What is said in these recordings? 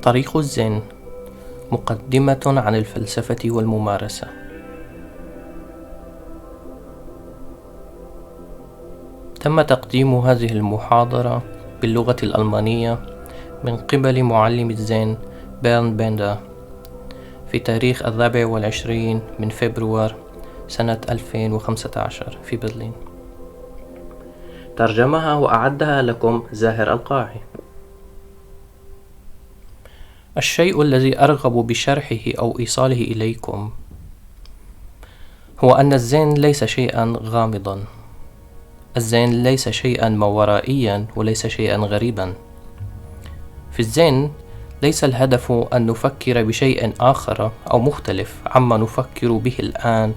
طريق الزين، مقدمة عن الفلسفة والممارسة. تم تقديم هذه المحاضرة باللغة الألمانية من قبل معلم الزين بيرن بيندا في تاريخ 24 من فبراير سنة 2015 في برلين. ترجمها وأعدها لكم زاهر القاعي. الشيء الذي أرغب بشرحه أو إيصاله إليكم هو أن الزين ليس شيئا غامضا. الزين ليس شيئا ماورائيا وليس شيئا غريبا. في الزين ليس الهدف أن نفكر بشيء آخر أو مختلف عما نفكر به الآن،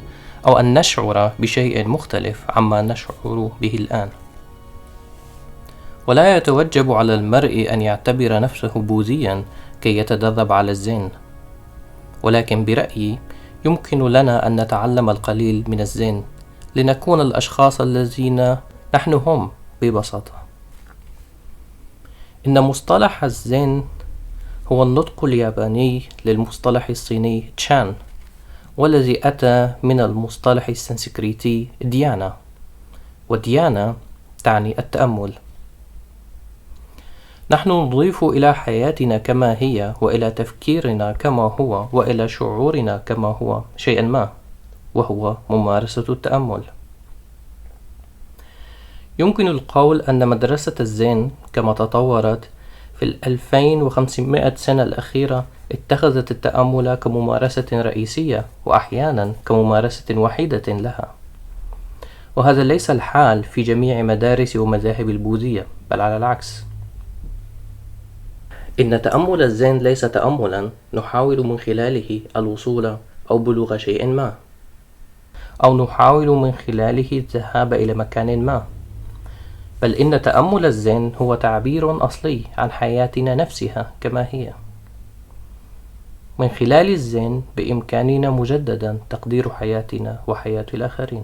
أو أن نشعر بشيء مختلف عما نشعر به الآن. ولا يتوجب على المرء أن يعتبر نفسه بوذيا كي يتدرب على الزين، ولكن برأيي يمكن لنا أن نتعلم القليل من الزين لنكون الأشخاص الذين نحن هم ببساطة. إن مصطلح الزين هو النطق الياباني للمصطلح الصيني تشان، والذي أتى من المصطلح السنسكريتي ديانا، وديانا تعني التأمل. نحن نضيف إلى حياتنا كما هي، وإلى تفكيرنا كما هو، وإلى شعورنا كما هو شيئا ما، وهو ممارسة التأمل. يمكن القول أن مدرسة الزين كما تطورت في 2500 سنة الأخيرة اتخذت التأمل كممارسة رئيسية، وأحيانا كممارسة وحيدة لها. وهذا ليس الحال في جميع مدارس ومذاهب البوذية، بل على العكس. إن تأمل الزين ليس تأملا نحاول من خلاله الوصول أو بلوغ شيء ما، أو نحاول من خلاله الذهاب إلى مكان ما، بل إن تأمل الزين هو تعبير أصلي عن حياتنا نفسها كما هي. من خلال الزين بإمكاننا مجددا تقدير حياتنا وحياة الآخرين.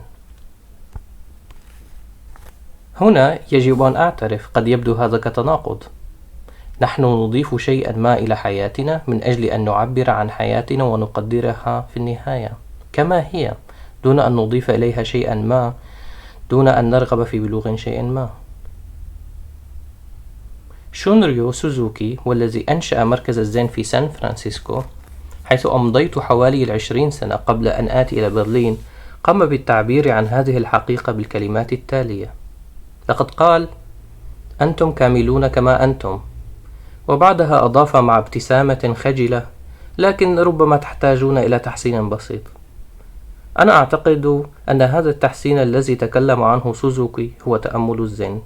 هنا يجب أن أعترف قد يبدو هذا كتناقض. نحن نضيف شيئا ما إلى حياتنا من أجل أن نعبر عن حياتنا ونقدرها في النهاية كما هي، دون أن نضيف إليها شيئا ما، دون أن نرغب في بلوغ شيء ما. شونريو سوزوكي، والذي أنشأ مركز الزين في سان فرانسيسكو، حيث أمضيت حوالي 20 سنة قبل أن آتي إلى برلين، قام بالتعبير عن هذه الحقيقة بالكلمات التالية: لقد قال: أنتم كاملون كما أنتم. وبعدها أضاف مع ابتسامة خجلة: لكن ربما تحتاجون إلى تحسين بسيط. أنا أعتقد أن هذا التحسين الذي تكلم عنه سوزوكي هو تأمل الزين،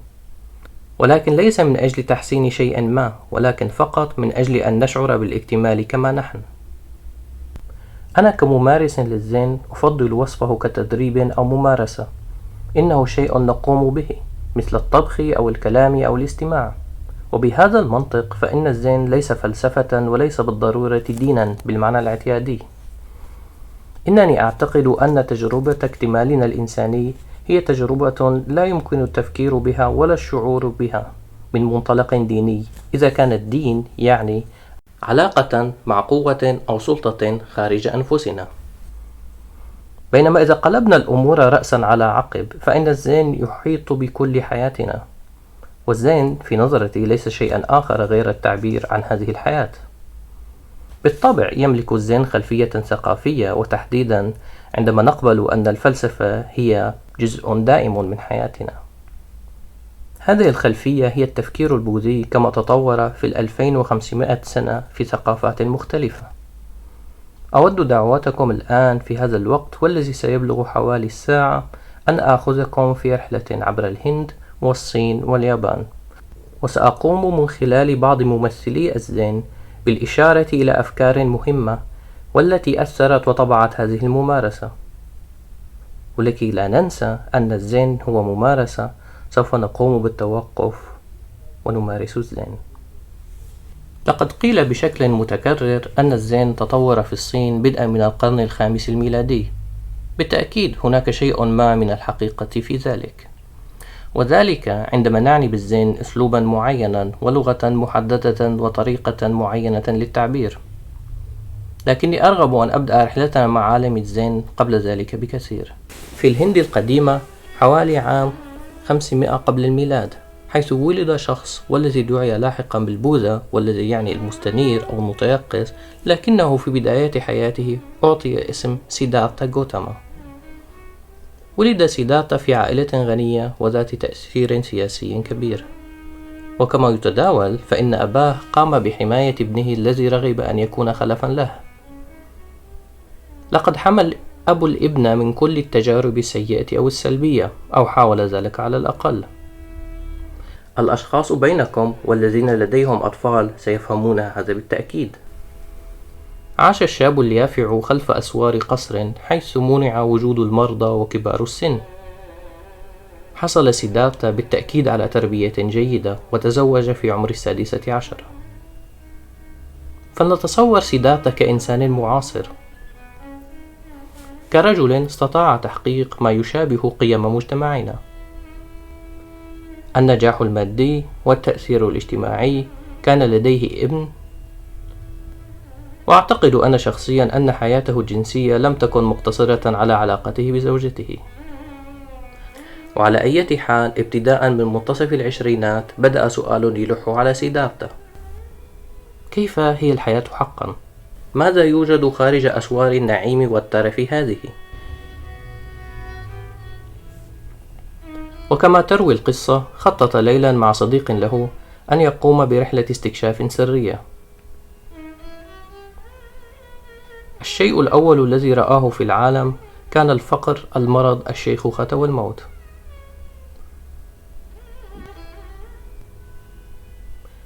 ولكن ليس من أجل تحسين شيء ما، ولكن فقط من أجل أن نشعر بالاكتمال كما نحن. أنا كممارس للزين أفضل وصفه كتدريب أو ممارسة. إنه شيء نقوم به مثل الطبخ أو الكلام أو الاستماع. وبهذا المنطق فإن الزين ليس فلسفة وليس بالضرورة دينا بالمعنى الاعتيادي. إنني أعتقد أن تجربة اكتمالنا الإنساني هي تجربة لا يمكن التفكير بها ولا الشعور بها من منطلق ديني، إذا كان الدين يعني علاقة مع قوة أو سلطة خارج أنفسنا. بينما إذا قلبنا الأمور رأسا على عقب فإن الزين يحيط بكل حياتنا، والزين في نظرتي ليس شيئا آخر غير التعبير عن هذه الحياة. بالطبع يملك الزين خلفية ثقافية، وتحديدا عندما نقبل أن الفلسفة هي جزء دائم من حياتنا. هذه الخلفية هي التفكير البوذي كما تطور في 2500 سنة في ثقافات مختلفة. أود دعوتكم الآن في هذا الوقت، والذي سيبلغ حوالي الساعة، أن آخذكم في رحلة عبر الهند والصين واليابان، وسأقوم من خلال بعض ممثلي الزين بالإشارة إلى أفكار مهمة والتي أثرت وطبعت هذه الممارسة. ولكي لا ننسى أن الزين هو ممارسة، سوف نقوم بالتوقف ونمارس الزين. لقد قيل بشكل متكرر أن الزين تطور في الصين بدءا من القرن الخامس الميلادي. بالتأكيد هناك شيء ما من الحقيقة في ذلك، وذلك عندما نعني بالزين أسلوبا معينا ولغة محددة وطريقة معينة للتعبير. لكني أرغب أن أبدأ رحلتنا مع عالم الزين قبل ذلك بكثير. في الهند القديمة حوالي عام 500 قبل الميلاد، حيث ولد شخص والذي دعي لاحقا بالبوذا، والذي يعني المستنير أو المتيقظ، لكنه في بدايات حياته أعطي اسم سيدارتا غوتاما. ولد سيدارتا في عائلة غنية وذات تأثير سياسي كبير، وكما يتداول فإن أباه قام بحماية ابنه الذي رغب أن يكون خلفا له. لقد حمل أبو الابن من كل التجارب السيئة أو السلبية، أو حاول ذلك على الأقل. الأشخاص بينكم والذين لديهم أطفال سيفهمون هذا بالتأكيد. عاش الشاب اليافع خلف أسوار قصر حيث منع وجود المرضى وكبار السن. حصل سيدارتا بالتأكيد على تربية جيدة وتزوج في عمر 16. فلنتصور سيدارتا كإنسان معاصر، كرجل استطاع تحقيق ما يشابه قيم مجتمعنا: النجاح المادي والتأثير الاجتماعي. كان لديه ابن، وأعتقد أنا شخصيا أن حياته الجنسية لم تكن مقتصرة على علاقته بزوجته. وعلى أي حال، ابتداء من منتصف العشرينات بدأ سؤال يلح على سيدارتا: كيف هي الحياة حقا؟ ماذا يوجد خارج أسوار النعيم والترف هذه؟ وكما تروي القصة، خطط ليلا مع صديق له أن يقوم برحلة استكشاف سرية. الشيء الأول الذي رآه في العالم كان الفقر، المرض، الشيخوخة والموت.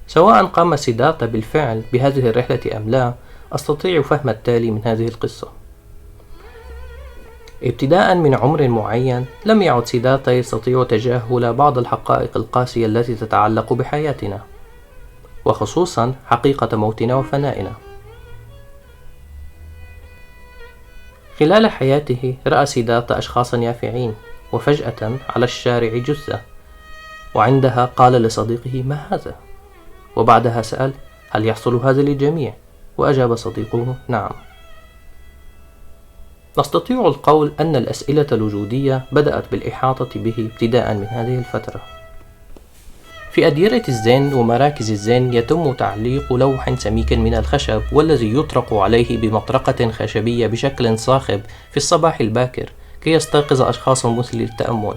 سواء قام سيدارتا بالفعل بهذه الرحلة أم لا، أستطيع فهم التالي من هذه القصة. ابتداء من عمر معين لم يعد سيدارتا يستطيع تجاهل بعض الحقائق القاسية التي تتعلق بحياتنا، وخصوصا حقيقة موتنا وفنائنا. خلال حياته رأى سيدارتا أشخاصا يافعين، وفجأة على الشارع جثة، وعندها قال لصديقه: ما هذا؟ وبعدها سأل: هل يحصل هذا للجميع؟ وأجاب صديقه: نعم. نستطيع القول أن الأسئلة الوجودية بدأت بالإحاطة به ابتداء من هذه الفترة. في أديرة الزين ومراكز الزين يتم تعليق لوح سميك من الخشب، والذي يطرق عليه بمطرقة خشبية بشكل صاخب في الصباح الباكر كي يستيقظ أشخاص مثل للتأمل.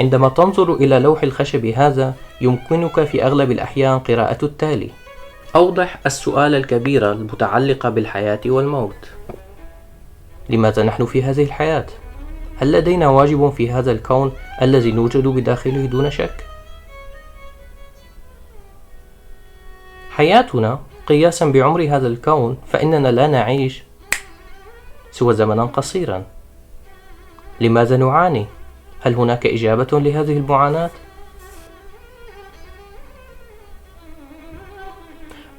عندما تنظر إلى لوح الخشب هذا، يمكنك في أغلب الأحيان قراءة التالي: أوضح السؤال الكبير المتعلق بالحياة والموت. لماذا نحن في هذه الحياة؟ هل لدينا واجب في هذا الكون الذي نوجد بداخله دون شك؟ حياتنا قياسا بعمر هذا الكون، فإننا لا نعيش سوى زمنا قصيرا. لماذا نعاني؟ هل هناك إجابة لهذه المعاناة؟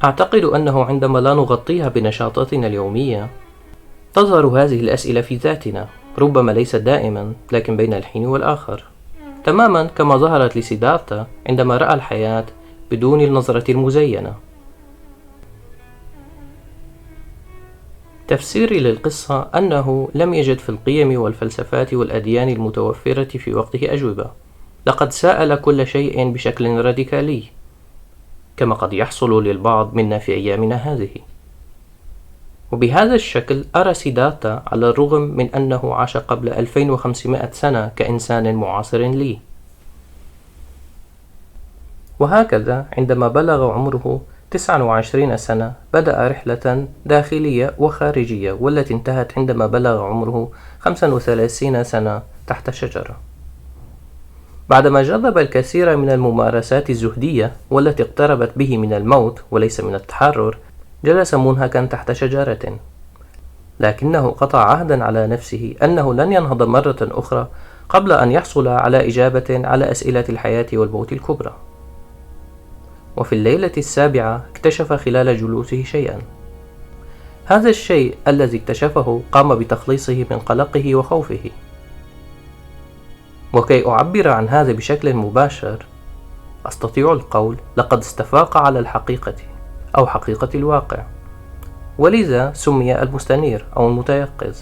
أعتقد أنه عندما لا نغطيها بنشاطاتنا اليومية تظهر هذه الأسئلة في ذاتنا، ربما ليس دائما، لكن بين الحين والآخر، تماما كما ظهرت لسيدارتا عندما رأى الحياة بدون النظرة المزينة. تفسيري للقصة أنه لم يجد في القيم والفلسفات والأديان المتوفرة في وقته أجوبة. لقد سأل كل شيء بشكل راديكالي، كما قد يحصل للبعض منا في أيامنا هذه. وبهذا الشكل أرى سيدارتا، على الرغم من أنه عاش قبل 2500 سنة، كإنسان معاصر لي. وهكذا عندما بلغ عمره 29 سنة بدأ رحلة داخلية وخارجية، والتي انتهت عندما بلغ عمره 35 سنة تحت شجرة. بعدما جرب الكثير من الممارسات الزهدية والتي اقتربت به من الموت وليس من التحرر، جلس منهكا تحت شجرة، لكنه قطع عهدا على نفسه أنه لن ينهض مرة أخرى قبل أن يحصل على إجابة على أسئلة الحياة والموت الكبرى. وفي الليلة 7 اكتشف خلال جلوسه شيئا. هذا الشيء الذي اكتشفه قام بتخليصه من قلقه وخوفه. وكي أعبر عن هذا بشكل مباشر أستطيع القول لقد استفاق على الحقيقة أو حقيقة الواقع، ولذا سمي المستنير أو المتيقظ.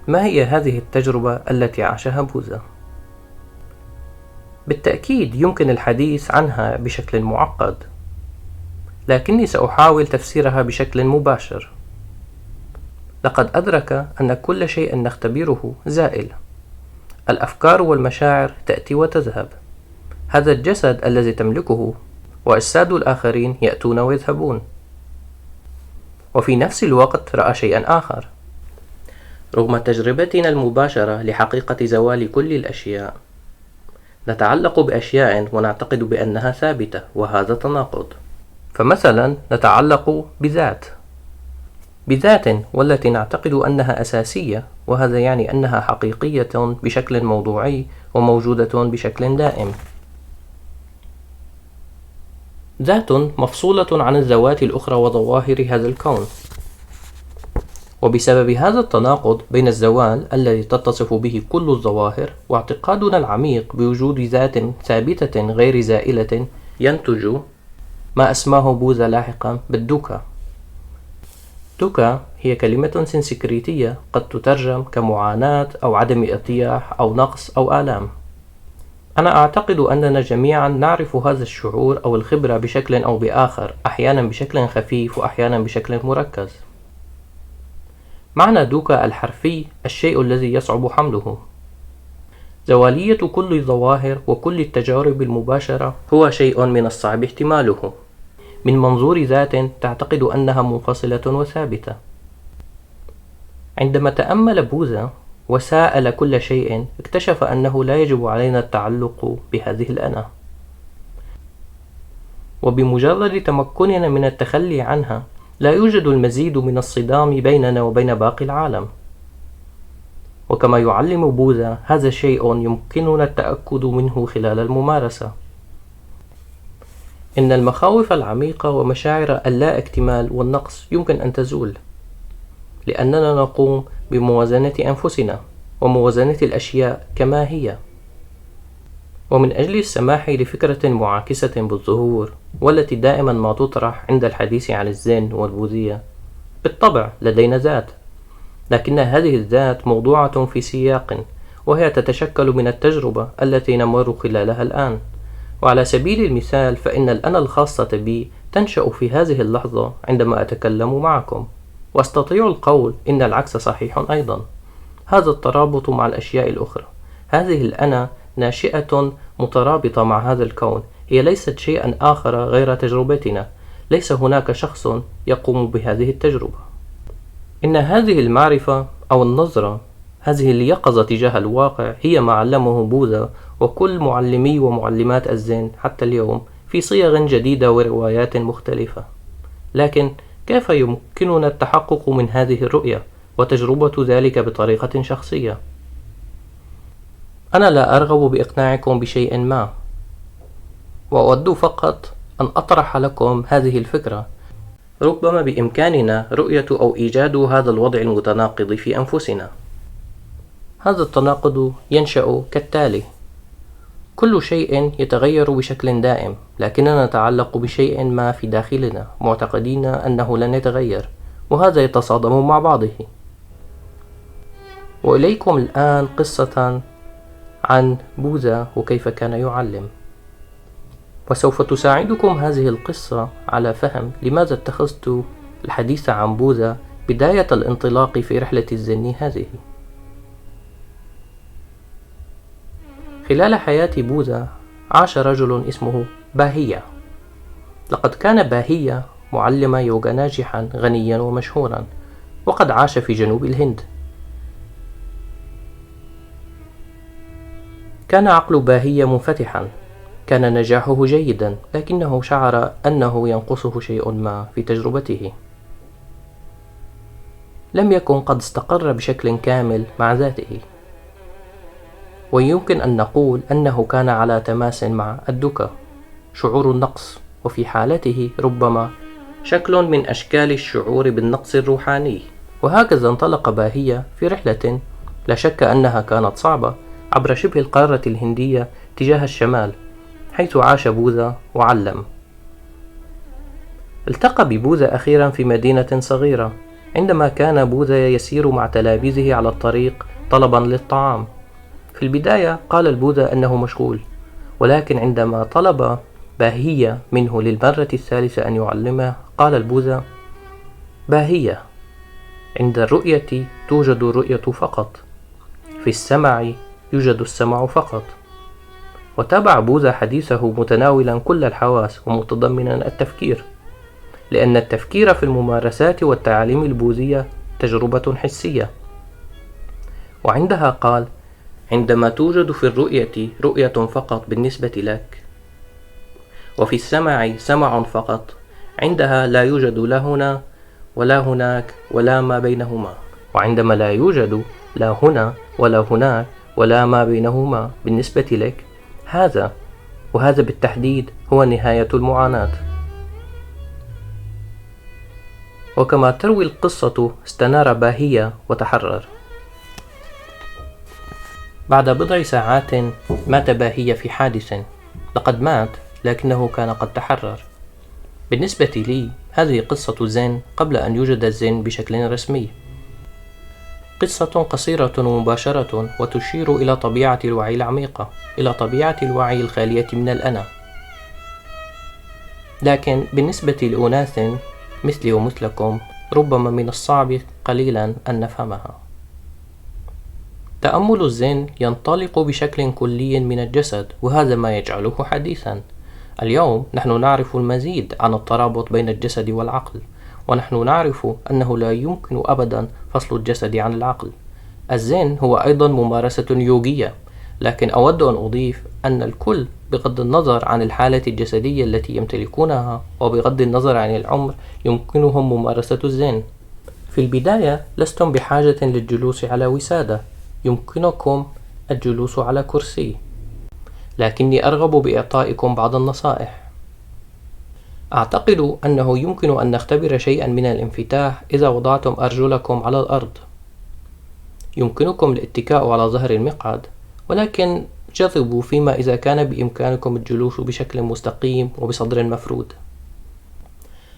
ما هي هذه التجربة التي عاشها بوذا؟ بالتأكيد يمكن الحديث عنها بشكل معقد، لكني سأحاول تفسيرها بشكل مباشر. لقد أدرك أن كل شيء نختبره زائل. الأفكار والمشاعر تأتي وتذهب. هذا الجسد الذي تملكه وأجساد الآخرين يأتون ويذهبون. وفي نفس الوقت رأى شيئا آخر. رغم تجربتنا المباشرة لحقيقة زوال كل الأشياء، نتعلق بأشياء ونعتقد بأنها ثابتة، وهذا تناقض. فمثلا نتعلق بذات والتي نعتقد أنها أساسية، وهذا يعني أنها حقيقية بشكل موضوعي وموجودة بشكل دائم. ذات مفصولة عن الذوات الأخرى وظواهر هذا الكون. وبسبب هذا التناقض بين الزوال الذي تتصف به كل الظواهر واعتقادنا العميق بوجود ذات ثابتة غير زائلة، ينتج ما أسماه بوذا لاحقا بالدوكا. دوكا هي كلمة سنسكريتية قد تترجم كمعاناة أو عدم ارتياح أو نقص أو آلام. أنا أعتقد أننا جميعا نعرف هذا الشعور أو الخبرة بشكل أو بآخر، أحيانا بشكل خفيف وأحيانا بشكل مركز. معنى دوكا الحرفي الشيء الذي يصعب حمله. زوالية كل الظواهر وكل التجارب المباشرة هو شيء من الصعب احتماله من منظور ذات تعتقد أنها منفصلة وثابتة. عندما تأمل بوذا وساءل كل شيء، اكتشف أنه لا يجب علينا التعلق بهذه الأنا، وبمجرد تمكننا من التخلي عنها لا يوجد المزيد من الصدام بيننا وبين باقي العالم. وكما يعلم بوذا، هذا شيء يمكننا التأكد منه خلال الممارسة. إن المخاوف العميقة ومشاعر اللا اكتمال والنقص يمكن أن تزول، لأننا نقوم بموازنة أنفسنا وموازنة الأشياء كما هي. ومن أجل السماح لفكرة معاكسة بالظهور، والتي دائما ما تطرح عند الحديث عن الزين والبوذية، بالطبع لدينا ذات، لكن هذه الذات موضوعة في سياق، وهي تتشكل من التجربة التي نمر خلالها الآن. وعلى سبيل المثال، فإن الأنا الخاصة بي تنشأ في هذه اللحظة عندما أتكلم معكم، وأستطيع القول إن العكس صحيح أيضا. هذا الترابط مع الأشياء الأخرى، هذه الأنا ناشئة مترابطة مع هذا الكون، هي ليست شيئا آخر غير تجربتنا. ليس هناك شخص يقوم بهذه التجربة. إن هذه المعرفة أو النظرة، هذه اليقظة تجاه الواقع، هي ما علمه بوذا وكل معلمي ومعلمات الزين حتى اليوم في صيغ جديدة وروايات مختلفة. لكن كيف يمكننا التحقق من هذه الرؤية وتجربة ذلك بطريقة شخصية؟ أنا لا أرغب بإقناعكم بشيء ما، وأود فقط أن أطرح لكم هذه الفكرة. ربما بإمكاننا رؤية أو إيجاد هذا الوضع المتناقض في أنفسنا. هذا التناقض ينشأ كالتالي: كل شيء يتغير بشكل دائم، لكننا نتعلق بشيء ما في داخلنا معتقدين أنه لن يتغير، وهذا يتصادم مع بعضه. وإليكم الآن قصة عن بوذا وكيف كان يعلم، وسوف تساعدكم هذه القصة على فهم لماذا اتخذت الحديث عن بوذا بداية الانطلاق في رحلة الزن هذه. خلال حياة بوذا عاش رجل اسمه باهية. لقد كان باهية معلم يوغا ناجحا غنيا ومشهورا، وقد عاش في جنوب الهند. كان عقل باهية منفتحا، كان نجاحه جيدا، لكنه شعر أنه ينقصه شيء ما في تجربته. لم يكن قد استقر بشكل كامل مع ذاته، ويمكن أن نقول أنه كان على تماس مع الدوكا، شعور النقص، وفي حالته ربما شكل من أشكال الشعور بالنقص الروحاني. وهكذا انطلق باهية في رحلة لا شك أنها كانت صعبة، عبر شبه القارة الهندية تجاه الشمال، حيث عاش بوذا وعلم. التقى ببوذا أخيرا في مدينة صغيرة، عندما كان بوذا يسير مع تلاميذه على الطريق طلبا للطعام. في البداية قال البوذا أنه مشغول، ولكن عندما طلب باهية منه للمرة الثالثة أن يعلمه، قال البوذا: باهية، عند الرؤية توجد الرؤية فقط، في السمع يوجد السمع فقط. وتابع بوذا حديثه متناولا كل الحواس ومتضمنا التفكير، لأن التفكير في الممارسات والتعاليم البوذية تجربة حسية. وعندها قال: عندما توجد في الرؤية رؤية فقط بالنسبة لك، وفي السمع سمع فقط، عندها لا يوجد لا هنا ولا هناك ولا ما بينهما. وعندما لا يوجد لا هنا ولا هناك ولا ما بينهما بالنسبة لك، وهذا بالتحديد هو نهاية المعاناة. وكما تروي القصة، استنار باهية وتحرر. بعد بضع ساعات مات باهية في حادث. لقد مات، لكنه كان قد تحرر. بالنسبة لي، هذه قصة زين قبل أن يوجد الزين بشكل رسمي. قصة قصيرة ومباشرة، وتشير إلى طبيعة الوعي العميقة، إلى طبيعة الوعي الخالية من الأنا. لكن بالنسبة لأناس مثلي ومثلكم، ربما من الصعب قليلا أن نفهمها. تأمل الزين ينطلق بشكل كلي من الجسد، وهذا ما يجعله حديثا. اليوم نحن نعرف المزيد عن الترابط بين الجسد والعقل، ونحن نعرف أنه لا يمكن أبدا فصل الجسد عن العقل. الزين هو أيضا ممارسة يوغية، لكن أود أن أضيف أن الكل، بغض النظر عن الحالة الجسدية التي يمتلكونها وبغض النظر عن العمر، يمكنهم ممارسة الزين. في البداية لستم بحاجة للجلوس على وسادة، يمكنكم الجلوس على كرسي، لكني أرغب بإعطائكم بعض النصائح. أعتقد أنه يمكن أن نختبر شيئا من الانفتاح إذا وضعتم أرجلكم على الأرض. يمكنكم الاتكاء على ظهر المقعد، ولكن جربوا فيما إذا كان بإمكانكم الجلوس بشكل مستقيم وبصدر مفرود.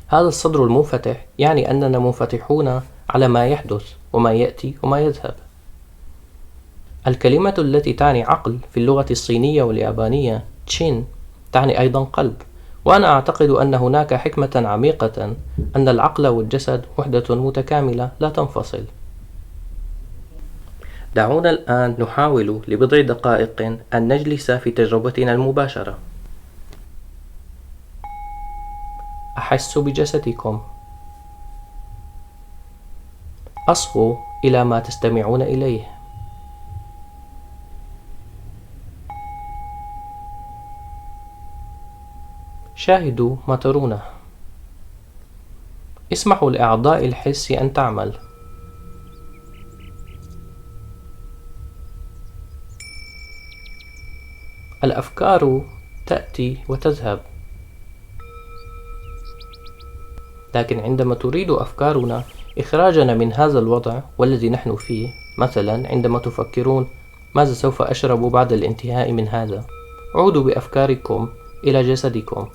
هذا الصدر المنفتح يعني أننا منفتحون على ما يحدث وما يأتي وما يذهب. الكلمة التي تعني عقل في اللغة الصينية واليابانية تشين تعني أيضا قلب، وأنا أعتقد أن هناك حكمة عميقة أن العقل والجسد وحدة متكاملة لا تنفصل. دعونا الآن نحاول لبضع دقائق أن نجلس في تجربتنا المباشرة. أحس بجسدكم. أصغوا إلى ما تستمعون إليه. شاهدوا ما ترونه. اسمحوا لأعضاء الحس أن تعمل. الأفكار تأتي وتذهب، لكن عندما تريد أفكارنا إخراجنا من هذا الوضع والذي نحن فيه، مثلا عندما تفكرون ماذا سوف أشرب بعد الانتهاء من هذا، عودوا بأفكاركم إلى جسدكم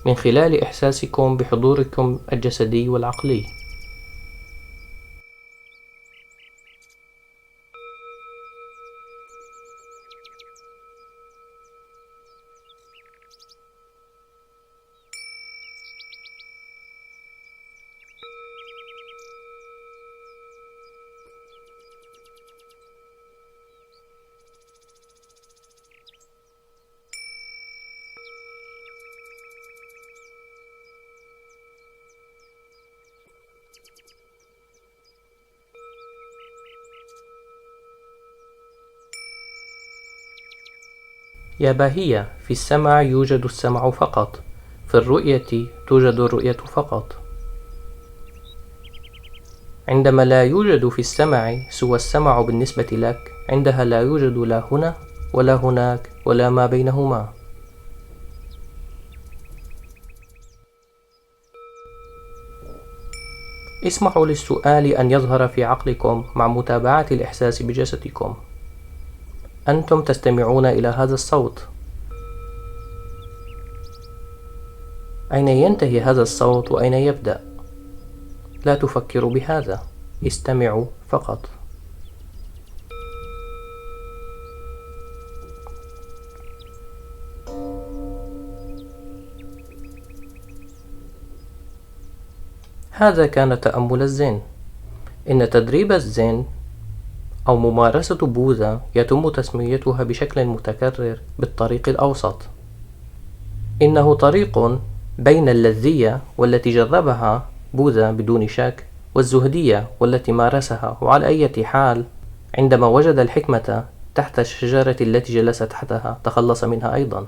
من خلال إحساسكم بحضوركم الجسدي والعقلي. يا باهية، في السمع يوجد السمع فقط، في الرؤية توجد الرؤية فقط. عندما لا يوجد في السمع سوى السمع بالنسبة لك، عندها لا يوجد لا هنا ولا هناك ولا ما بينهما. اسمحوا للسؤال أن يظهر في عقلكم مع متابعة الإحساس بجسدكم. أنتم تستمعون إلى هذا الصوت. أين ينتهي هذا الصوت وأين يبدأ؟ لا تفكروا بهذا، استمعوا فقط. هذا كان تأمل الزين. إن تدريب الزين أو ممارسة بوذا يتم تسميتها بشكل متكرر بالطريق الأوسط. إنه طريق بين اللذية والتي جربها بوذا بدون شك، والزهدية والتي مارسها، وعلى أي حال عندما وجد الحكمة تحت الشجرة التي جلس تحتها تخلص منها أيضا.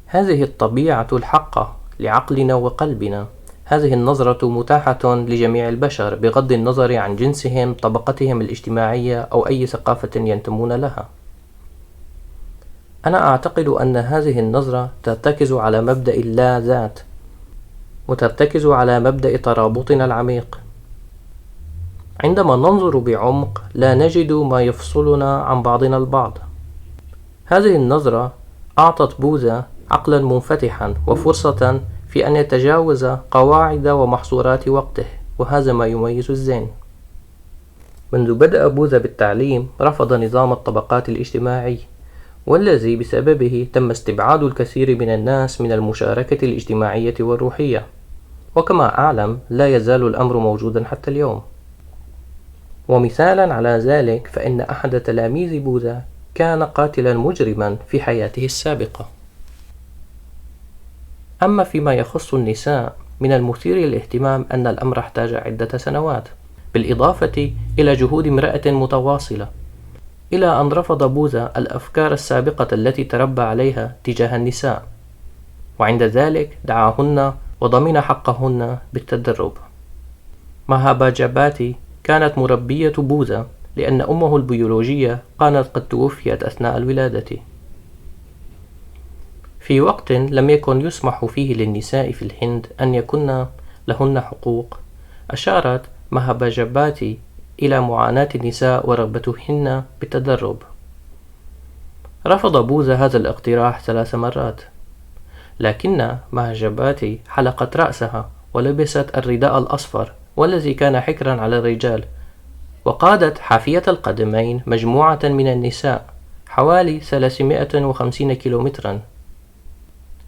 هذه الطبيعة الحقة لعقلنا وقلبنا. هذه النظرة متاحة لجميع البشر بغض النظر عن جنسهم، طبقتهم الاجتماعية، أو أي ثقافة ينتمون لها. أنا أعتقد أن هذه النظرة ترتكز على مبدأ اللا ذات، وترتكز على مبدأ ترابطنا العميق. عندما ننظر بعمق لا نجد ما يفصلنا عن بعضنا البعض. هذه النظرة أعطت بوذا عقلا منفتحا وفرصة في أن يتجاوز قواعد ومحصورات وقته، وهذا ما يميز الزين. منذ بدأ بوذا بالتعليم رفض نظام الطبقات الاجتماعي، والذي بسببه تم استبعاد الكثير من الناس من المشاركة الاجتماعية والروحية، وكما أعلم لا يزال الأمر موجودا حتى اليوم. ومثالا على ذلك فإن أحد تلاميذ بوذا كان قاتلا مجرما في حياته السابقة. أما فيما يخص النساء، من المثير للاهتمام أن الأمر احتاج عدة سنوات، بالإضافة إلى جهود امرأة متواصلة، إلى أن رفض بوذا الأفكار السابقة التي تربى عليها تجاه النساء، وعند ذلك دعاهن وضمن حقهن بالتدرب. ماهاباجاباتي كانت مربية بوذا لأن أمه البيولوجية كانت قد توفيت أثناء الولادة. في وقت لم يكن يسمح فيه للنساء في الهند أن يكن لهن حقوق، أشارت ماهاباجاباتي إلى معاناة النساء ورغبتهن بالتدرب. رفض بوذا هذا الاقتراح 3 مرات، لكن ماهاباجاباتي حلقت رأسها ولبست الرداء الأصفر والذي كان حكرا على الرجال، وقادت حافية القدمين مجموعة من النساء حوالي 350 كيلومترا.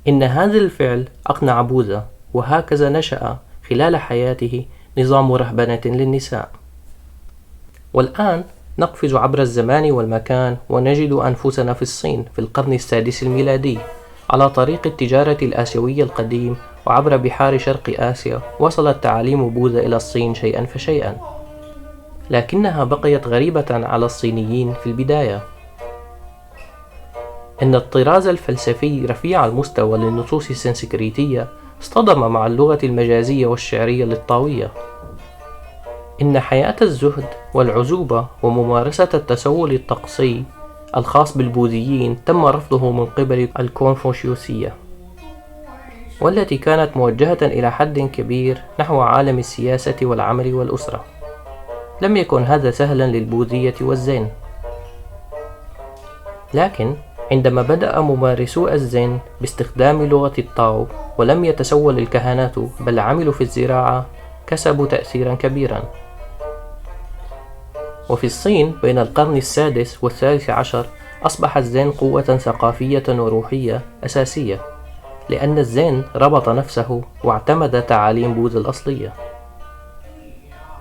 إن هذا الفعل أقنع بوذا، وهكذا نشأ خلال حياته نظام رهبنة للنساء. والآن نقفز عبر الزمان والمكان ونجد أنفسنا في الصين في القرن السادس الميلادي، على طريق التجارة الآسيوية القديم، وعبر بحار شرق آسيا وصلت تعاليم بوذا إلى الصين شيئا فشيئا، لكنها بقيت غريبة على الصينيين في البداية. إن الطراز الفلسفي رفيع المستوى للنصوص السنسكريتية اصطدم مع اللغة المجازية والشعرية للطاوية. إن حياة الزهد والعزوبة وممارسة التسول الطقسي الخاص بالبوذيين تم رفضه من قبل الكونفوشيوسية، والتي كانت موجهة إلى حد كبير نحو عالم السياسة والعمل والأسرة. لم يكن هذا سهلا للبوذية والزين، لكن عندما بدأ ممارسو الزين باستخدام لغة الطاو ولم يتسول الكهنات بل عملوا في الزراعة، كسبوا تأثيرا كبيرا. وفي الصين بين القرن السادس والثالث عشر أصبح الزين قوة ثقافية وروحية أساسية، لأن الزين ربط نفسه واعتمد تعاليم بوذا الأصلية،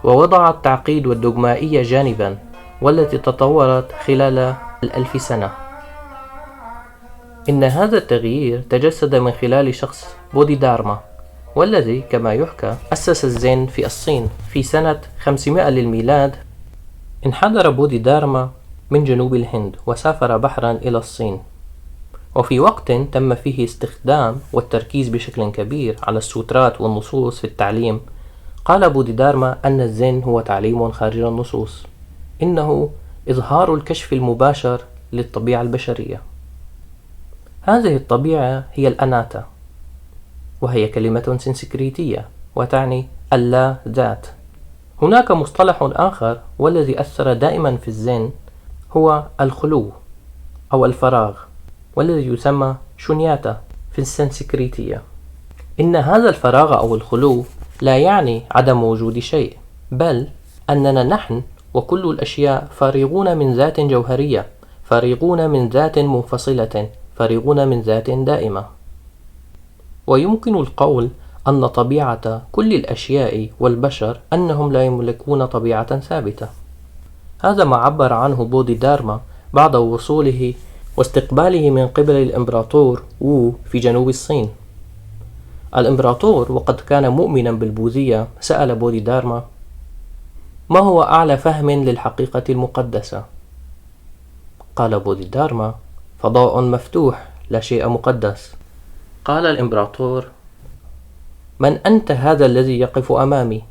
ووضع التعقيد والدogمائية جانبا، والتي تطورت خلال 1000 سنة. إن هذا التغيير تجسد من خلال شخص بوديدارما، والذي كما يحكى أسس الزين في الصين في سنة 500 للميلاد. انحدر بوديدارما من جنوب الهند وسافر بحرا إلى الصين، وفي وقت تم فيه استخدام والتركيز بشكل كبير على السوترات والنصوص في التعليم، قال بوديدارما أن الزين هو تعليم خارج النصوص، إنه إظهار الكشف المباشر للطبيعة البشرية. هذه الطبيعة هي الأناتا، وهي كلمة سنسكريتية وتعني اللا ذات. هناك مصطلح آخر والذي أثر دائما في الزين هو الخلو، أو الفراغ، والذي يسمى شونياتا في السنسكريتية. إن هذا الفراغ أو الخلو لا يعني عدم وجود شيء، بل أننا نحن وكل الأشياء فارغون من ذات جوهرية، فارغون من ذات منفصلة، فارغون من ذات دائمة. ويمكن القول أن طبيعة كل الأشياء والبشر أنهم لا يملكون طبيعة ثابتة. هذا ما عبر عنه بودهيدارما بعد وصوله واستقباله من قبل الإمبراطور وو في جنوب الصين. الإمبراطور وقد كان مؤمنا بالبوذية سأل بودهيدارما: ما هو أعلى فهم للحقيقة المقدسة؟ قال بودهيدارما: فضاء مفتوح، لا شيء مقدس. قال الإمبراطور: من أنت هذا الذي يقف أمامي؟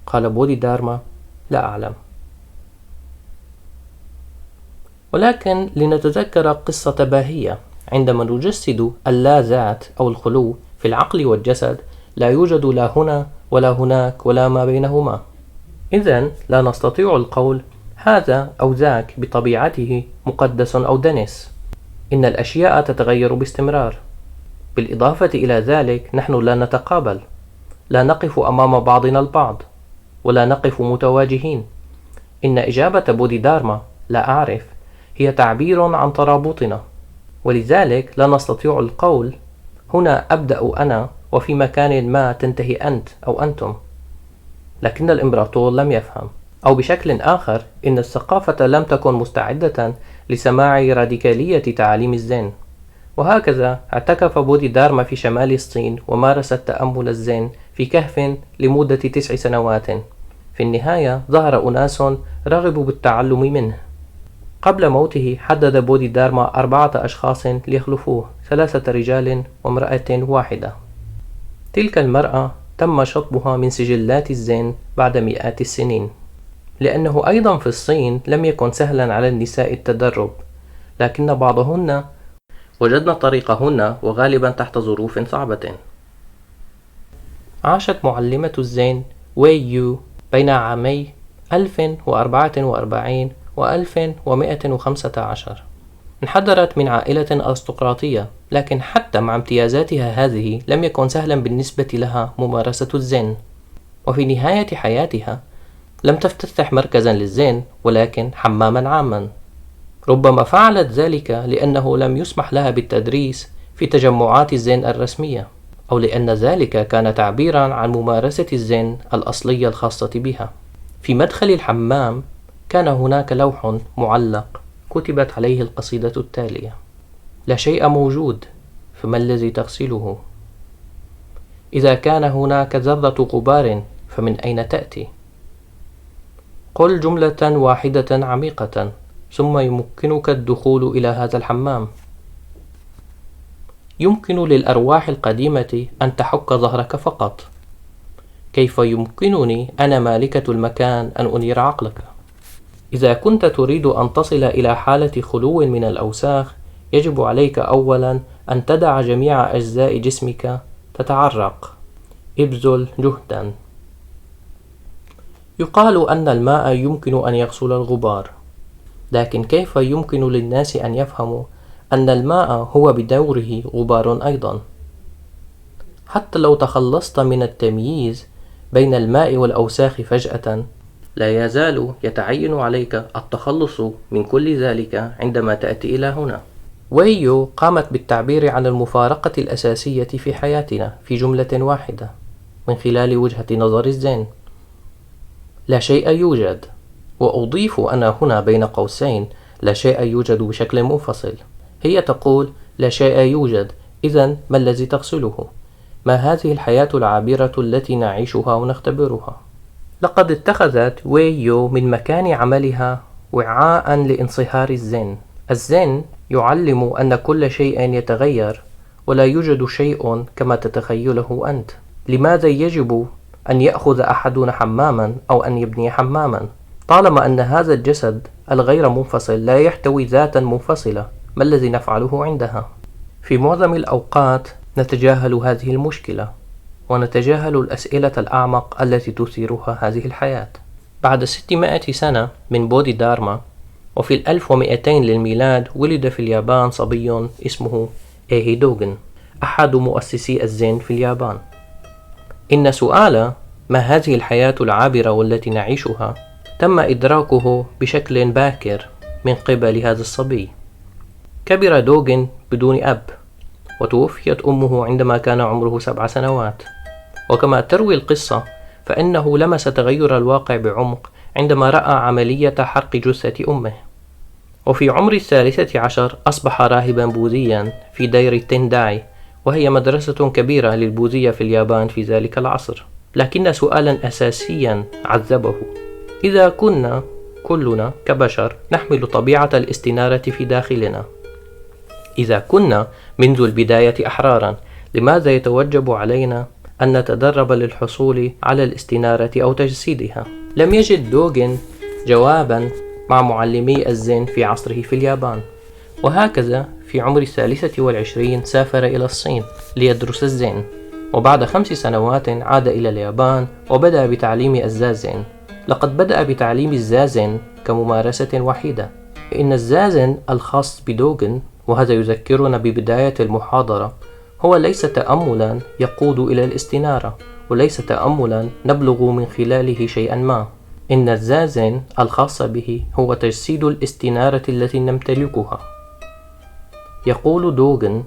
قال بودهيدارما: لا أعلم. ولكن لنتذكر قصة باهية. عندما نجسد اللا ذات أو الخلو في العقل والجسد، لا يوجد لا هنا ولا هناك ولا ما بينهما. إذن لا نستطيع القول هذا أو ذاك بطبيعته مقدس أو دنس. إن الأشياء تتغير باستمرار. بالإضافة إلى ذلك، نحن لا نتقابل، لا نقف أمام بعضنا البعض، ولا نقف متواجهين. إن إجابة بودهيدارما لا أعرف هي تعبير عن ترابطنا، ولذلك لا نستطيع القول هنا أبدأ أنا وفي مكان ما تنتهي أنت أو أنتم. لكن الإمبراطور لم يفهم، أو بشكل آخر إن الثقافة لم تكن مستعدة لسماع راديكالية تعاليم الزين. وهكذا اعتكف بودهيدارما في شمال الصين ومارس التأمل الزين في كهف لمدة 9 سنوات. في النهاية ظهر أناس رغبوا بالتعلم منه. قبل موته حدد بودهيدارما 4 أشخاص ليخلفوه، 3 رجال وامرأة واحدة. تلك المرأة تم شطبها من سجلات الزين بعد مئات السنين، لأنه أيضا في الصين لم يكن سهلا على النساء التدرب، لكن بعضهن وجدن طريقهن، وغالبا تحت ظروف صعبة. عاشت معلمة الزين وي يو بين عامي 1044 و 1115. انحدرت من عائلة أرستقراطية، لكن حتى مع امتيازاتها هذه لم يكن سهلا بالنسبة لها ممارسة الزين. وفي نهاية حياتها لم تفتتح مركزا للزين، ولكن حماما عاما. ربما فعلت ذلك لأنه لم يسمح لها بالتدريس في تجمعات الزين الرسمية، أو لأن ذلك كان تعبيرا عن ممارسة الزين الأصلية الخاصة بها. في مدخل الحمام كان هناك لوح معلق كتبت عليه القصيدة التالية: لا شيء موجود، فما الذي تغسله؟ إذا كان هناك ذرة غبار فمن أين تأتي؟ قل جملة واحدة عميقة ثم يمكنك الدخول إلى هذا الحمام. يمكن للأرواح القديمة أن تحك ظهرك فقط. كيف يمكنني أنا مالكة المكان أن أنير عقلك؟ إذا كنت تريد أن تصل إلى حالة خلو من الأوساخ، يجب عليك أولا أن تدع جميع أجزاء جسمك تتعرق. ابذل جهدا. يقال أن الماء يمكن أن يغسل الغبار، لكن كيف يمكن للناس أن يفهموا أن الماء هو بدوره غبار أيضا؟ حتى لو تخلصت من التمييز بين الماء والأوساخ فجأة، لا يزال يتعين عليك التخلص من كل ذلك عندما تأتي إلى هنا. ويو قامت بالتعبير عن المفارقة الأساسية في حياتنا في جملة واحدة من خلال وجهة نظر الزين: لا شيء يوجد. وأضيف أنا هنا بين قوسين: لا شيء يوجد بشكل منفصل. هي تقول لا شيء يوجد، إذن ما الذي تغسله؟ ما هذه الحياة العابرة التي نعيشها ونختبرها؟ لقد اتخذت ويو من مكان عملها وعاء لانصهار الزين. الزين يعلم أن كل شيء يتغير، ولا يوجد شيء كما تتخيله أنت. لماذا يجب أن يأخذ أحدنا حماما أو أن يبني حماما؟ طالما أن هذا الجسد الغير منفصل لا يحتوي ذاتا منفصلة، ما الذي نفعله عندها؟ في معظم الأوقات نتجاهل هذه المشكلة، ونتجاهل الأسئلة الأعمق التي تثيرها هذه الحياة. بعد 600 سنة من بودهيدارما، وفي 1200 للميلاد ولد في اليابان صبي اسمه إيهي دوغن، أحد مؤسسي الزين في اليابان. إن سؤال ما هذه الحياة العابرة والتي نعيشها تم إدراكه بشكل باكر من قبل هذا الصبي. كبر دوغن بدون أب، وتوفيت أمه عندما كان عمره 7 سنوات. وكما تروي القصة فإنه لمس تغير الواقع بعمق عندما رأى عملية حرق جثة أمه. وفي عمر 13 أصبح راهبا بوذيا في دير تنداي، وهي مدرسة كبيرة للبوذية في اليابان في ذلك العصر. لكن سؤالا أساسيا عذبه: إذا كنا كلنا كبشر نحمل طبيعة الاستنارة في داخلنا، إذا كنا منذ البداية أحرارا، لماذا يتوجب علينا أن نتدرب للحصول على الاستنارة أو تجسيدها؟ لم يجد دوغن جوابا مع معلمي الزين في عصره في اليابان، وهكذا في عمر 23 سافر إلى الصين ليدرس الزين، وبعد 5 سنوات عاد إلى اليابان وبدأ بتعليم الزازين. لقد بدأ بتعليم الزازين كممارسة وحيدة، إن الزازين الخاص بدوغن، وهذا يذكرنا ببداية المحاضرة، هو ليس تأملا يقود إلى الاستنارة، وليس تأملا نبلغ من خلاله شيئا ما. إن الزازين الخاص به هو تجسيد الاستنارة التي نمتلكها. يقول دوغن: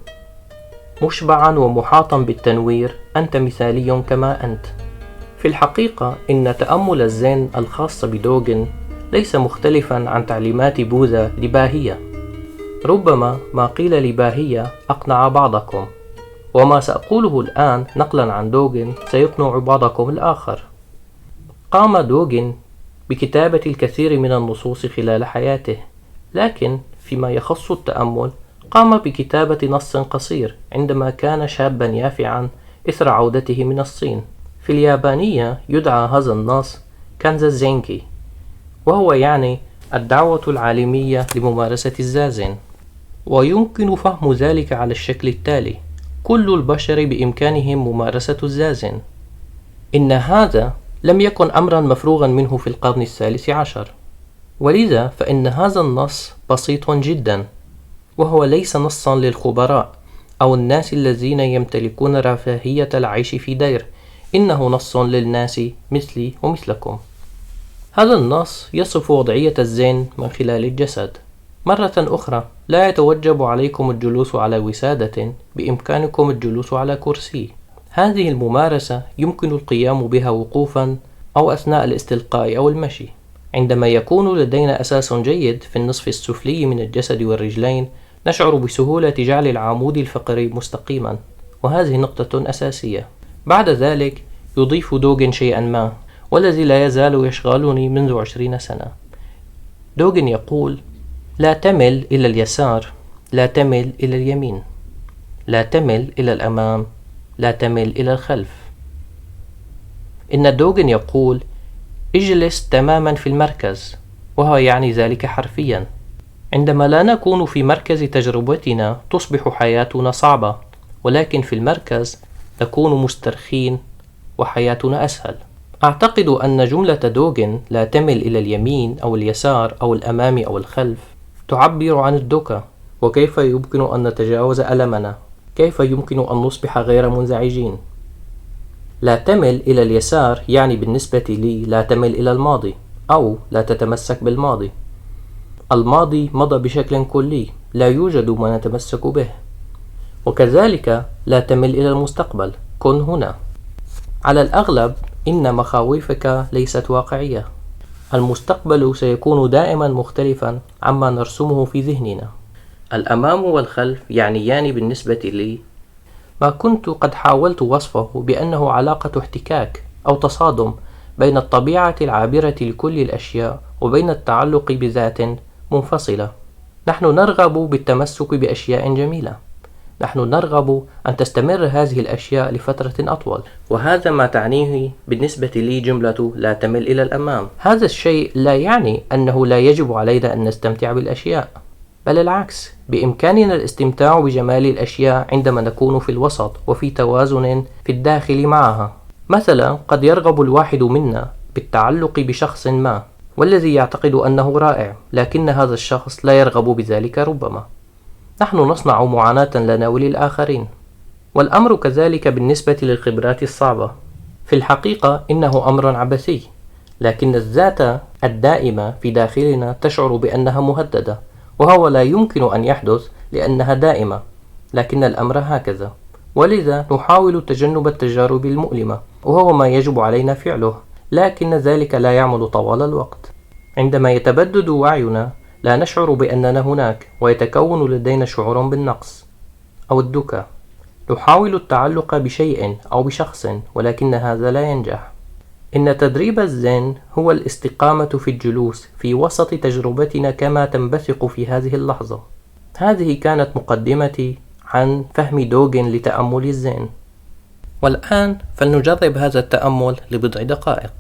مشبعا ومحاطا بالتنوير، أنت مثالي كما أنت. في الحقيقة إن تأمل الزين الخاص بدوغن ليس مختلفا عن تعليمات بوذا لباهية. ربما ما قيل لباهية أقنع بعضكم، وما سأقوله الآن نقلا عن دوغن سيقنع بعضكم الآخر. قام دوغن بكتابة الكثير من النصوص خلال حياته، لكن فيما يخص التأمل قام بكتابة نص قصير عندما كان شابا يافعا إثر عودته من الصين. في اليابانية يدعى هذا النص كانزا زينكي، وهو يعني الدعوة العالمية لممارسة الزازين. ويمكن فهم ذلك على الشكل التالي: كل البشر بإمكانهم ممارسة الزازين. إن هذا لم يكن أمرا مفروغا منه في القرن 13، ولذا فإن هذا النص بسيط جدا، وهو ليس نصا للخبراء أو الناس الذين يمتلكون رفاهية العيش في دير، إنه نص للناس مثلي ومثلكم. هذا النص يصف وضعية الزين من خلال الجسد. مرة أخرى، لا يتوجب عليكم الجلوس على وسادة، بإمكانكم الجلوس على كرسي. هذه الممارسة يمكن القيام بها وقوفا أو أثناء الاستلقاء أو المشي. عندما يكون لدينا أساس جيد في النصف السفلي من الجسد والرجلين، نشعر بسهولة جعل العمود الفقري مستقيما، وهذه نقطة أساسية. بعد ذلك يضيف دوغن شيئا ما، والذي لا يزال يشغلني منذ 20 سنة. دوغن يقول: لا تمل إلى اليسار، لا تمل إلى اليمين، لا تمل إلى الأمام، لا تمل إلى الخلف. إن دوغن يقول: اجلس تماما في المركز، وهو يعني ذلك حرفيا. عندما لا نكون في مركز تجربتنا تصبح حياتنا صعبة، ولكن في المركز نكون مسترخين وحياتنا أسهل. أعتقد أن جملة دوغن لا تمل إلى اليمين أو اليسار أو الأمام أو الخلف تعبر عن الدوكا، وكيف يمكن أن نتجاوز ألمنا، كيف يمكن أن نصبح غير منزعجين. لا تمل إلى اليسار يعني بالنسبة لي لا تمل إلى الماضي، أو لا تتمسك بالماضي. الماضي مضى بشكل كلي، لا يوجد ما نتمسك به. وكذلك لا تمل إلى المستقبل، كن هنا. على الأغلب إن مخاوفك ليست واقعية. المستقبل سيكون دائما مختلفا عما نرسمه في ذهننا. الأمام والخلف يعنيان بالنسبة لي ما كنت قد حاولت وصفه بأنه علاقة احتكاك أو تصادم بين الطبيعة العابرة لكل الأشياء وبين التعلق بذات منفصلة. نحن نرغب بالتمسك بأشياء جميلة، نحن نرغب أن تستمر هذه الأشياء لفترة أطول، وهذا ما تعنيه بالنسبة لي جملة لا تمل إلى الأمام. هذا الشيء لا يعني أنه لا يجب علينا أن نستمتع بالأشياء، بل العكس، بإمكاننا الاستمتاع بجمال الأشياء عندما نكون في الوسط وفي توازن في الداخل معها. مثلا قد يرغب الواحد منا بالتعلق بشخص ما، والذي يعتقد أنه رائع، لكن هذا الشخص لا يرغب بذلك ربما. نحن نصنع معاناة لنا وللآخرين. والأمر كذلك بالنسبة للخبرات الصعبة. في الحقيقة إنه أمر عبثي، لكن الذات الدائمة في داخلنا تشعر بأنها مهددة، وهو لا يمكن أن يحدث لأنها دائمة، لكن الأمر هكذا. ولذا نحاول تجنب التجارب المؤلمة، وهو ما يجب علينا فعله، لكن ذلك لا يعمل طوال الوقت. عندما يتبدد وعينا لا نشعر بأننا هناك، ويتكون لدينا شعور بالنقص أو الدكى. نحاول التعلق بشيء أو بشخص، ولكن هذا لا ينجح. إن تدريب الزين هو الاستقامة في الجلوس في وسط تجربتنا كما تنبثق في هذه اللحظة. هذه كانت مقدمتي عن فهم دوغن لتأمل الزين. والآن فلنجرب هذا التأمل لبضع دقائق.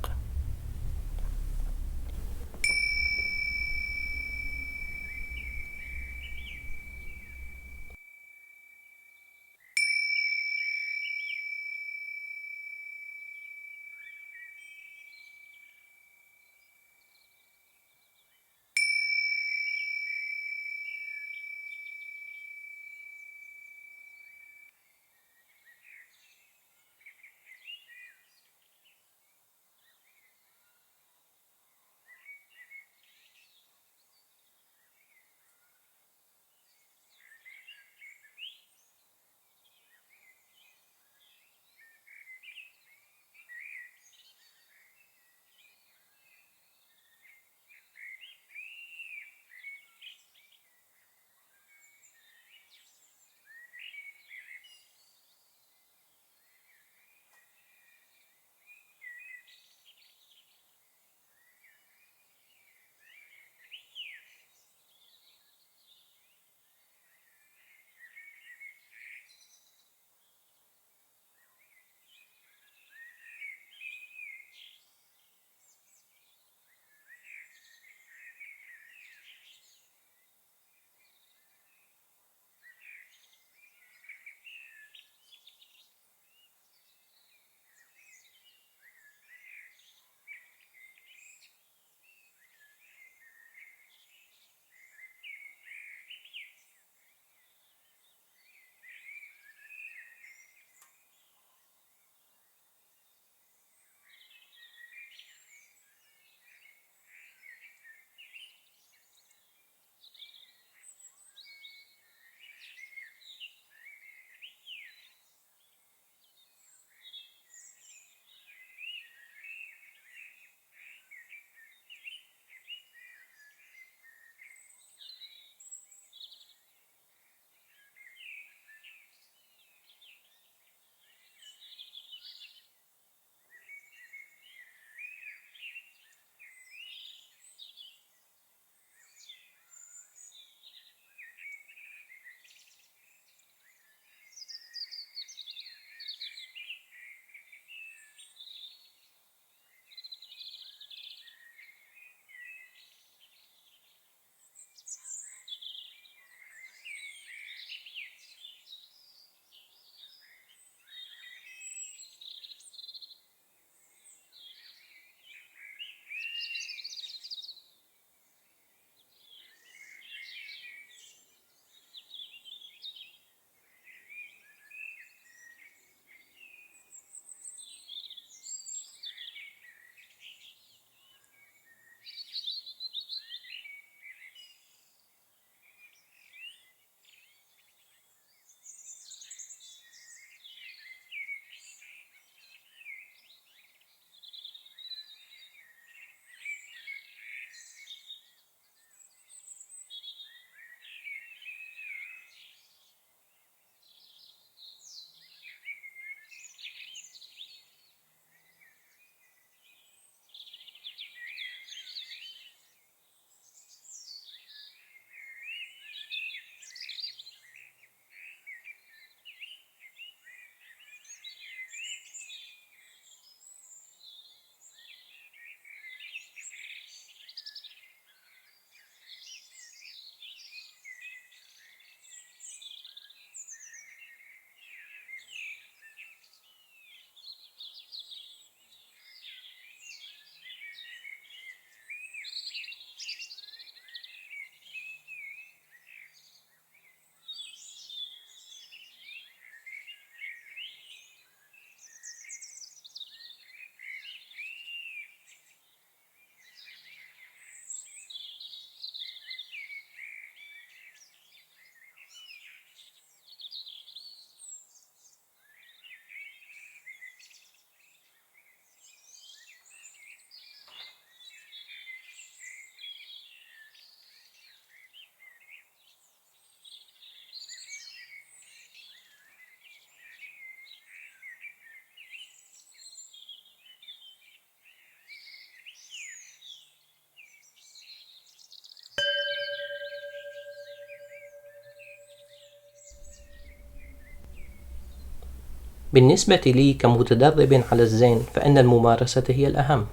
بالنسبة لي كمتدرب على الزين فإن الممارسة هي الأهم.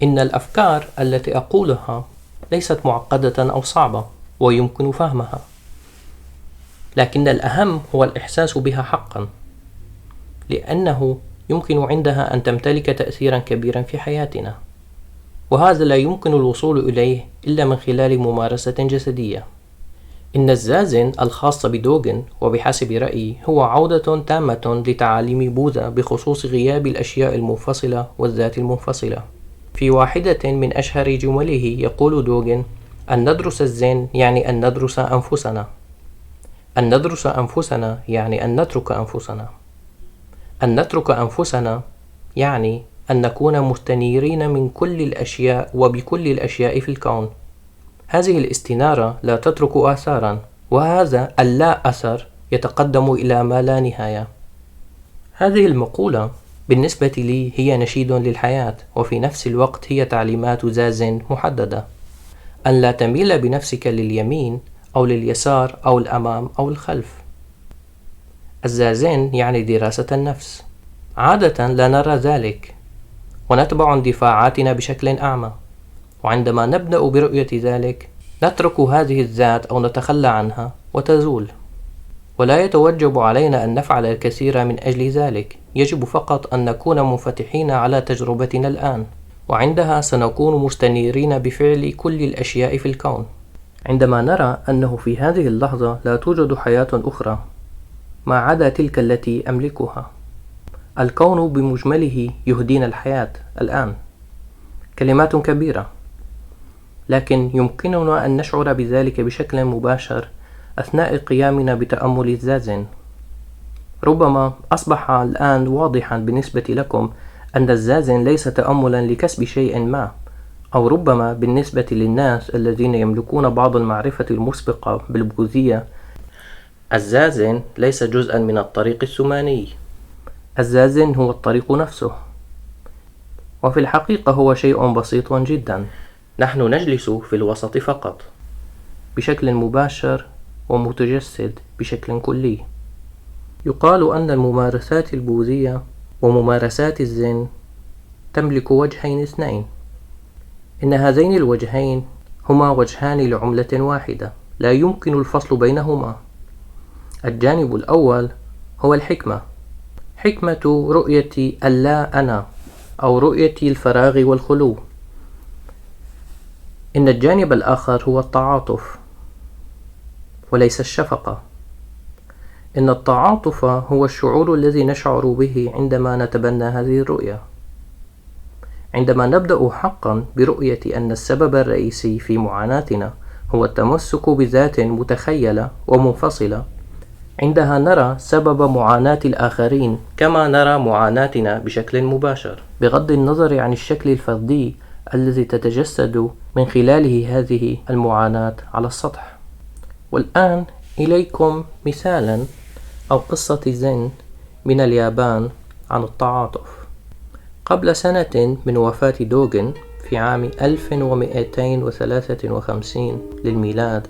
إن الأفكار التي أقولها ليست معقدة أو صعبة ويمكن فهمها، لكن الأهم هو الإحساس بها حقا، لأنه يمكن عندها أن تمتلك تأثيرا كبيرا في حياتنا، وهذا لا يمكن الوصول إليه إلا من خلال ممارسة جسدية. إن الزازن الخاص بدوغن وبحسب رأيي هو عودة تامة لتعاليم بوذا بخصوص غياب الأشياء المنفصلة والذات المنفصلة. في واحدة من أشهر جمله يقول دوغن: أن ندرس الزين يعني أن ندرس أنفسنا. أن ندرس أنفسنا يعني أن نترك أنفسنا. أن نترك أنفسنا يعني أن نكون مستنيرين من كل الأشياء وبكل الأشياء في الكون. هذه الاستنارة لا تترك آثارا، وهذا اللا أثر يتقدم إلى ما لا نهاية. هذه المقولة بالنسبة لي هي نشيد للحياة، وفي نفس الوقت هي تعليمات زازن محددة: أن لا تميل بنفسك لليمين أو لليسار أو الأمام أو الخلف. الزازن يعني دراسة النفس. عادة لا نرى ذلك ونتبع اندفاعاتنا بشكل أعمى، وعندما نبدأ برؤية ذلك نترك هذه الذات أو نتخلى عنها وتزول. ولا يتوجب علينا أن نفعل الكثير من أجل ذلك، يجب فقط أن نكون منفتحين على تجربتنا الآن، وعندها سنكون مستنيرين بفعل كل الأشياء في الكون. عندما نرى أنه في هذه اللحظة لا توجد حياة أخرى ما عدا تلك التي أملكها، الكون بمجمله يهدينا الحياة الآن. كلمات كبيرة، لكن يمكننا أن نشعر بذلك بشكل مباشر أثناء قيامنا بتأمل الزازن. ربما أصبح الآن واضحا بالنسبة لكم أن الزازن ليس تأملا لكسب شيء ما، أو ربما بالنسبة للناس الذين يملكون بعض المعرفة المسبقة بالبوذية الزازن ليس جزءا من الطريق الثماني. الزازن هو الطريق نفسه، وفي الحقيقة هو شيء بسيط جدا. نحن نجلس في الوسط فقط بشكل مباشر ومتجسد بشكل كلي. يقال أن الممارسات البوذية وممارسات الزن تملك وجهين اثنين. إن هذين الوجهين هما وجهان لعملة واحدة لا يمكن الفصل بينهما. الجانب الأول هو الحكمة، حكمة رؤية اللا أنا أو رؤية الفراغ والخلو. إن الجانب الآخر هو التعاطف وليس الشفقة. إن التعاطف هو الشعور الذي نشعر به عندما نتبنى هذه الرؤية، عندما نبدأ حقا برؤية أن السبب الرئيسي في معاناتنا هو التمسك بذات متخيلة ومنفصلة. عندها نرى سبب معاناة الآخرين كما نرى معاناتنا بشكل مباشر، بغض النظر عن الشكل الفردي الذي تتجسد من خلاله هذه المعاناة على السطح. والآن إليكم مثالا أو قصة زن من اليابان عن التعاطف. قبل سنة من وفاة دوغن في عام 1253 للميلاد،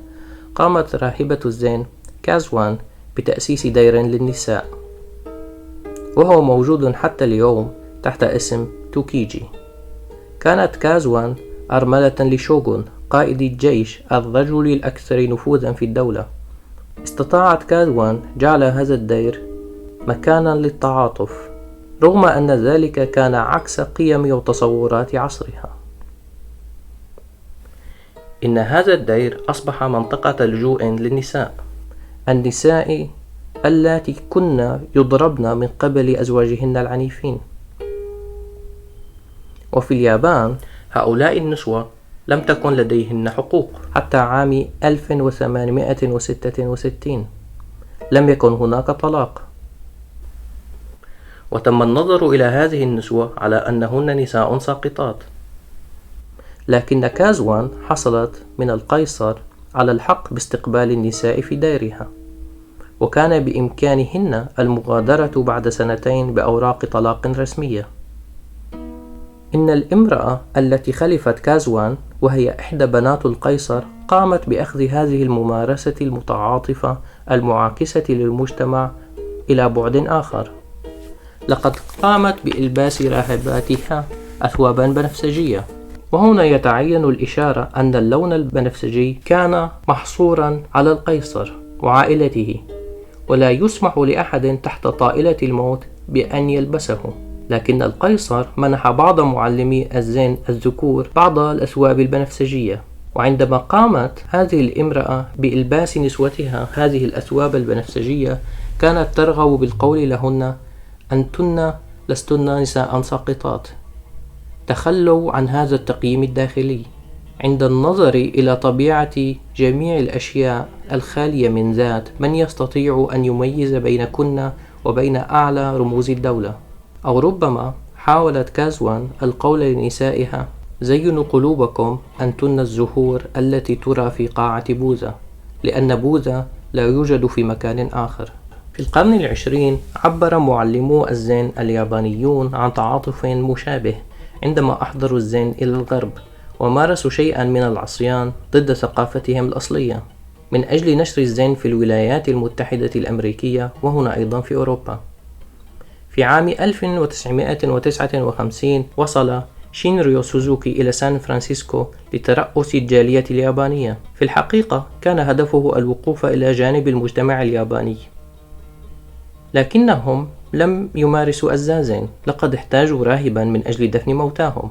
قامت راهبة الزن كازوان بتأسيس دير للنساء، وهو موجود حتى اليوم تحت اسم توكيجي. كانت كازوان أرملة لشوغون قائد الجيش الرجل الأكثر نفوذا في الدولة. استطاعت كازوان جعل هذا الدير مكانا للتعاطف، رغم أن ذلك كان عكس قيم وتصورات عصرها. إن هذا الدير أصبح منطقة لجوء للنساء، النساء اللاتي كن يضربن من قبل أزواجهن العنيفين. وفي اليابان هؤلاء النسوة لم تكن لديهن حقوق حتى عام 1866. لم يكن هناك طلاق، وتم النظر إلى هذه النسوة على أنهن نساء ساقطات. لكن كازوان حصلت من القيصر على الحق باستقبال النساء في ديرها، وكان بإمكانهن المغادرة بعد سنتين بأوراق طلاق رسمية. إن الامرأة التي خلفت كازوان وهي إحدى بنات القيصر قامت بأخذ هذه الممارسة المتعاطفة المعاكسة للمجتمع إلى بعد آخر. لقد قامت بإلباس راهباتها أثوابا بنفسجية. وهنا يتعين الإشارة أن اللون البنفسجي كان محصورا على القيصر وعائلته، ولا يسمح لأحد تحت طائلة الموت بأن يلبسه. لكن القيصر منح بعض معلمي الزين الذكور بعض الأثواب البنفسجية، وعندما قامت هذه الامرأة بإلباس نسوتها هذه الأثواب البنفسجية كانت ترغب بالقول لهن: أنتن لستن نساء ساقطات، تخلوا عن هذا التقييم الداخلي. عند النظر إلى طبيعة جميع الأشياء الخالية من ذات، من يستطيع أن يميز بينكن وبين أعلى رموز الدولة؟ أو ربما حاولت كازوان القول لنسائها: زينوا قلوبكم، أنتن الزهور التي ترى في قاعة بوذا، لأن بوذا لا يوجد في مكان آخر. في القرن العشرين عبر معلمو الزين اليابانيون عن تعاطف مشابه عندما أحضروا الزين إلى الغرب، ومارسوا شيئا من العصيان ضد ثقافتهم الأصلية من أجل نشر الزين في الولايات المتحدة الأمريكية وهنا أيضا في أوروبا. في عام 1959 وصل شينريو سوزوكي إلى سان فرانسيسكو لترأس الجالية اليابانية. في الحقيقة كان هدفه الوقوف إلى جانب المجتمع الياباني، لكنهم لم يمارسوا الزين، لقد احتاجوا راهبا من أجل دفن موتاهم.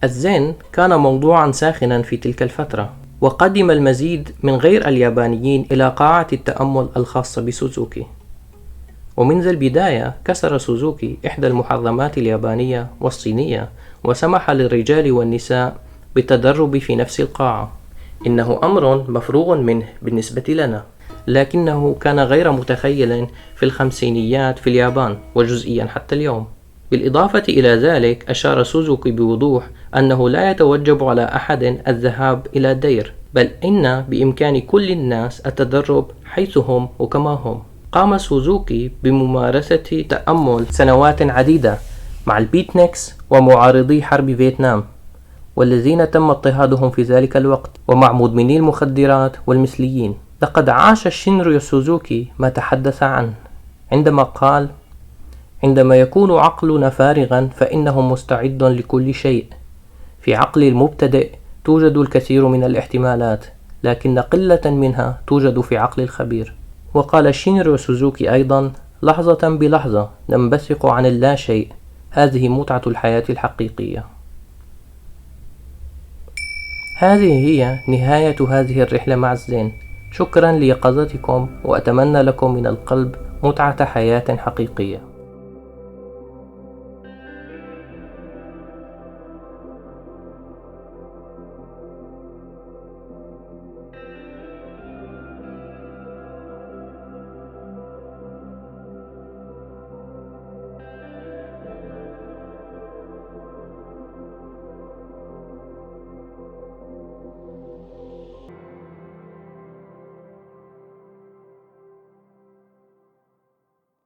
الزين كان موضوعا ساخنا في تلك الفترة، وقدم المزيد من غير اليابانيين إلى قاعة التأمل الخاصة بسوزوكي. ومنذ البداية كسر سوزوكي إحدى المحرمات اليابانية والصينية، وسمح للرجال والنساء بالتدرب في نفس القاعة. إنه أمر مفروغ منه بالنسبة لنا، لكنه كان غير متخيل في الخمسينيات في اليابان، وجزئيا حتى اليوم. بالإضافة إلى ذلك أشار سوزوكي بوضوح أنه لا يتوجب على أحد الذهاب إلى دير، بل إن بإمكان كل الناس التدرب حيث هم وكما هم. قام سوزوكي بممارسة تأمل سنوات عديدة مع البيتنيكس ومعارضي حرب فيتنام، والذين تم اضطهادهم في ذلك الوقت، ومع مدمني المخدرات والمثليين. لقد عاش شينريو سوزوكي ما تحدث عنه عندما قال: عندما يكون عقلنا فارغا فإنه مستعد لكل شيء. في عقل المبتدئ توجد الكثير من الاحتمالات، لكن قلة منها توجد في عقل الخبير. وقال شينريو سوزوكي أيضا: لحظة بلحظة ننبثق عن اللا شيء، هذه متعة الحياة الحقيقية. هذه هي نهاية هذه الرحلة مع الزين. شكرا ليقظتكم، وأتمنى لكم من القلب متعة حياة حقيقية.